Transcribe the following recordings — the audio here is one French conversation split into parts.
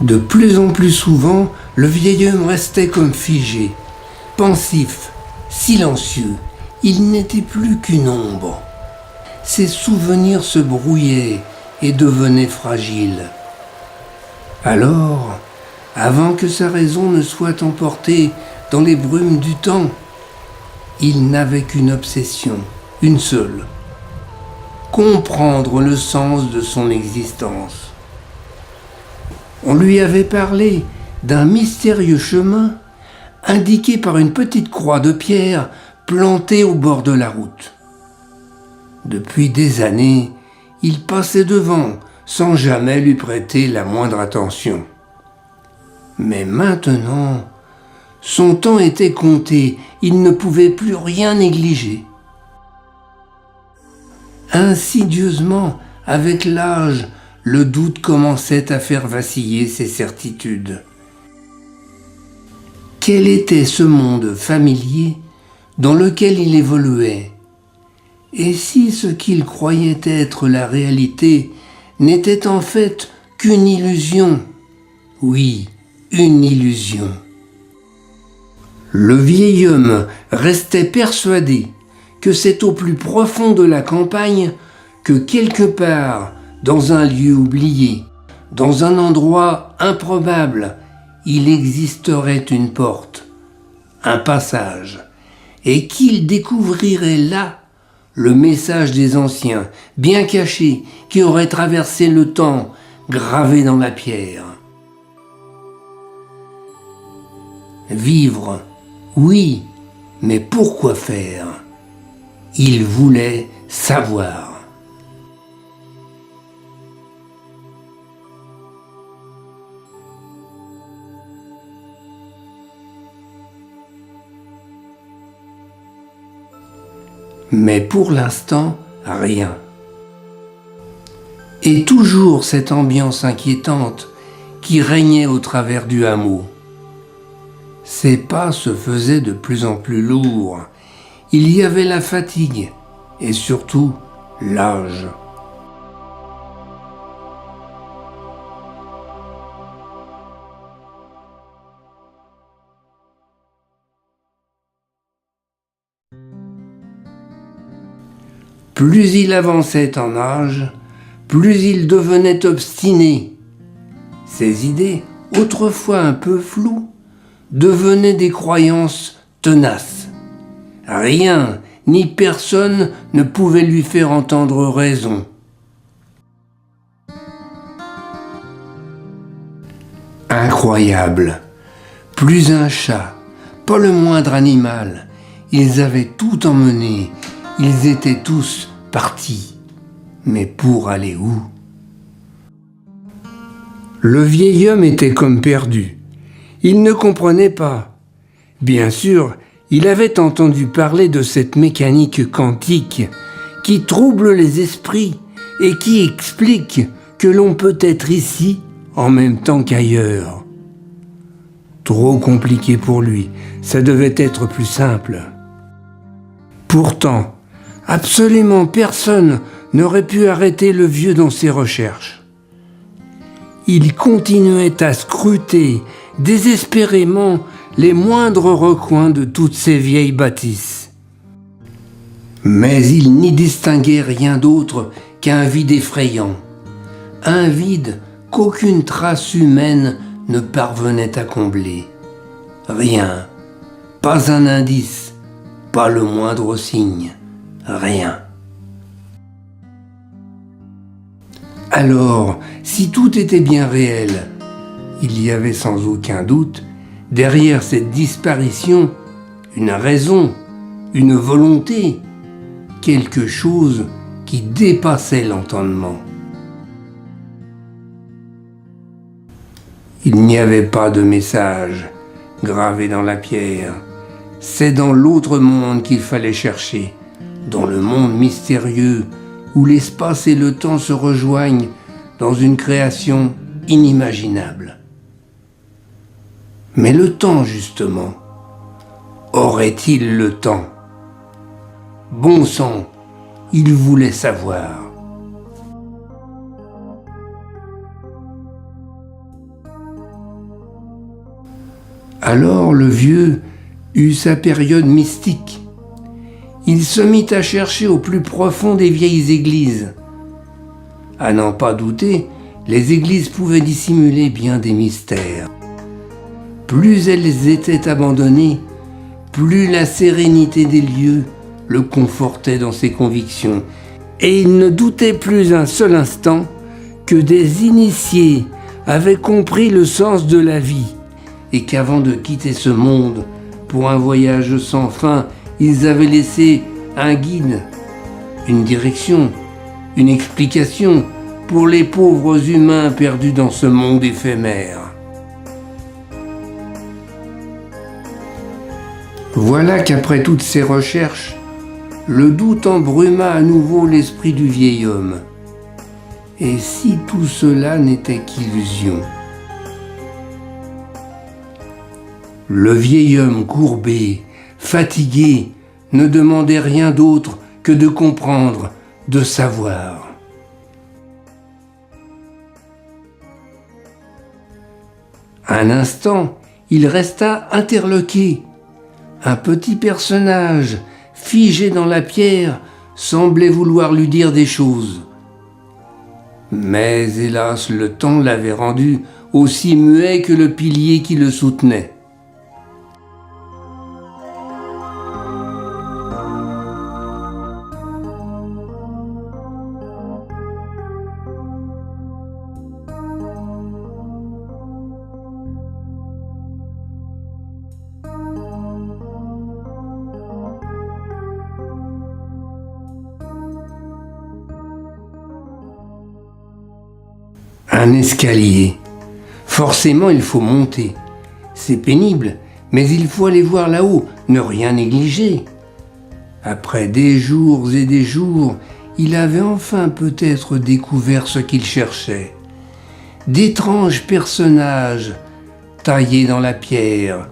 De plus en plus souvent, le vieil homme restait comme figé, pensif, silencieux. Il n'était plus qu'une ombre. Ses souvenirs se brouillaient et devenaient fragiles. Alors, avant que sa raison ne soit emportée dans les brumes du temps, il n'avait qu'une obsession, une seule: comprendre le sens de son existence. On lui avait parlé d'un mystérieux chemin indiqué par une petite croix de pierre plantée au bord de la route. Depuis des années, il passait devant sans jamais lui prêter la moindre attention. Mais maintenant, son temps était compté, il ne pouvait plus rien négliger. Insidieusement, avec l'âge, le doute commençait à faire vaciller ses certitudes. Quel était ce monde familier dans lequel il évoluait? Et si ce qu'il croyait être la réalité n'était en fait qu'une illusion? Oui, une illusion. Le vieil homme restait persuadé que c'est au plus profond de la campagne que quelque part, dans un lieu oublié, dans un endroit improbable, il existerait une porte, un passage, et qu'il découvrirait là le message des anciens, bien caché, qui aurait traversé le temps, gravé dans la pierre. Vivre, oui, mais pourquoi faire? Il voulait savoir. Mais pour l'instant, rien. Et toujours cette ambiance inquiétante qui régnait au travers du hameau. Ses pas se faisaient de plus en plus lourds. Il y avait la fatigue et surtout l'âge. Plus il avançait en âge, plus il devenait obstiné. Ses idées, autrefois un peu floues, devenaient des croyances tenaces. Rien ni personne ne pouvait lui faire entendre raison. Incroyable! Plus un chat, pas le moindre animal. Ils avaient tout emmené. Ils étaient tous partis. Mais pour aller où? Le vieil homme était comme perdu. Il ne comprenait pas. Bien sûr, il avait entendu parler de cette mécanique quantique qui trouble les esprits et qui explique que l'on peut être ici en même temps qu'ailleurs. Trop compliqué pour lui, ça devait être plus simple. Pourtant, absolument personne n'aurait pu arrêter le vieux dans ses recherches. Il continuait à scruter désespérément les moindres recoins de toutes ces vieilles bâtisses. Mais il n'y distinguait rien d'autre qu'un vide effrayant, un vide qu'aucune trace humaine ne parvenait à combler. Rien, pas un indice, pas le moindre signe, rien. Alors, si tout était bien réel, il y avait sans aucun doute, derrière cette disparition, une raison, une volonté, quelque chose qui dépassait l'entendement. Il n'y avait pas de message gravé dans la pierre. C'est dans l'autre monde qu'il fallait chercher, dans le monde mystérieux où l'espace et le temps se rejoignent dans une création inimaginable. Mais le temps, justement, aurait-il le temps? Bon sang, il voulait savoir. Alors le vieux eut sa période mystique. Il se mit à chercher au plus profond des vieilles églises. À n'en pas douter, les églises pouvaient dissimuler bien des mystères. Plus elles étaient abandonnées, plus la sérénité des lieux le confortait dans ses convictions, et il ne doutait plus un seul instant que des initiés avaient compris le sens de la vie, et qu'avant de quitter ce monde pour un voyage sans fin, ils avaient laissé un guide, une direction, une explication pour les pauvres humains perdus dans ce monde éphémère. Voilà qu'après toutes ces recherches, le doute embruma à nouveau l'esprit du vieil homme. Et si tout cela n'était qu'illusion? Le vieil homme courbé, fatigué, ne demandait rien d'autre que de comprendre, de savoir. Un instant, il resta interloqué. Un petit personnage, figé dans la pierre, semblait vouloir lui dire des choses. Mais hélas, le temps l'avait rendu aussi muet que le pilier qui le soutenait. Un escalier. Forcément, il faut monter. C'est pénible, mais il faut aller voir là-haut, ne rien négliger. Après des jours et des jours, il avait enfin peut-être découvert ce qu'il cherchait. D'étranges personnages taillés dans la pierre,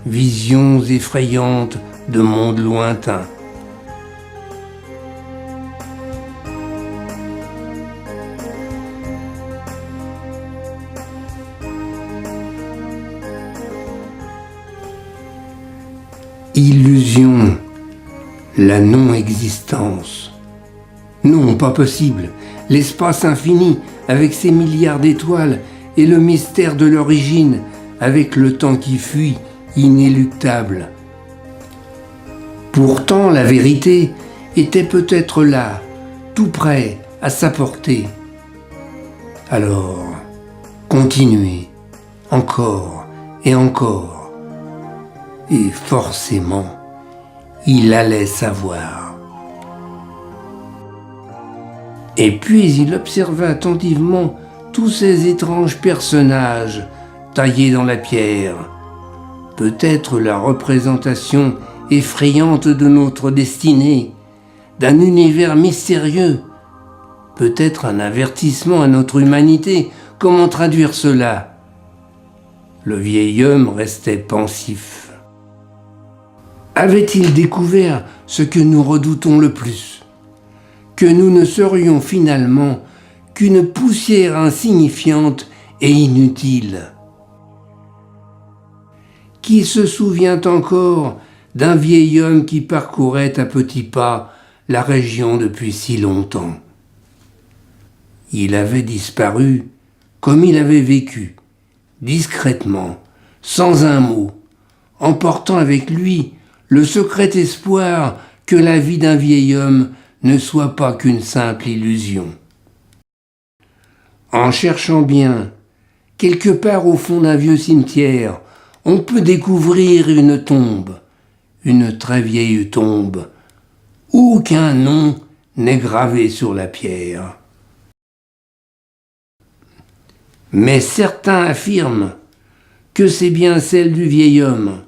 visions effrayantes de mondes lointains. Illusion, la non-existence. Non, pas possible. L'espace infini, avec ses milliards d'étoiles, et le mystère de l'origine, avec le temps qui fuit, inéluctable. Pourtant, la vérité était peut-être là, tout près, à sa portée. Alors, continuez, encore et encore. Et forcément, il allait savoir. Et puis il observa attentivement tous ces étranges personnages taillés dans la pierre. Peut-être la représentation effrayante de notre destinée, d'un univers mystérieux. Peut-être un avertissement à notre humanité. Comment traduire cela? Le vieil homme restait pensif. Avait-il découvert ce que nous redoutons le plus? Que nous ne serions finalement qu'une poussière insignifiante et inutile? Qui se souvient encore d'un vieil homme qui parcourait à petits pas la région depuis si longtemps? Il avait disparu comme il avait vécu, discrètement, sans un mot, emportant avec lui le secret espoir que la vie d'un vieil homme ne soit pas qu'une simple illusion. En cherchant bien, quelque part au fond d'un vieux cimetière, on peut découvrir une tombe, une très vieille tombe. Aucun nom n'est gravé sur la pierre. Mais certains affirment que c'est bien celle du vieil homme.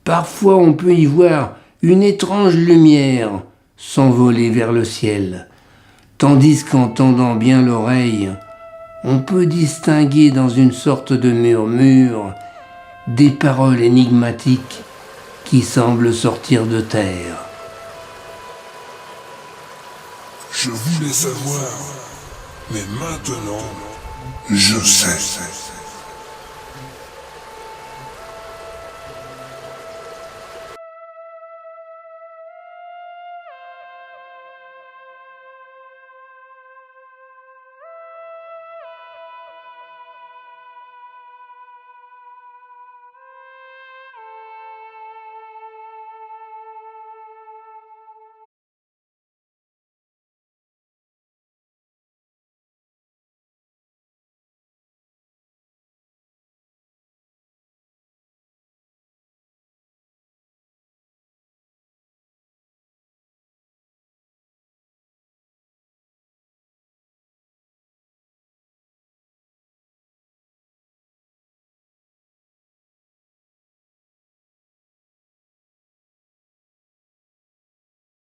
Parfois on peut y voir une étrange lumière s'envoler vers le ciel, tandis qu'en tendant bien l'oreille, on peut distinguer dans une sorte de murmure des paroles énigmatiques qui semblent sortir de terre. Je voulais savoir, mais maintenant, je sais.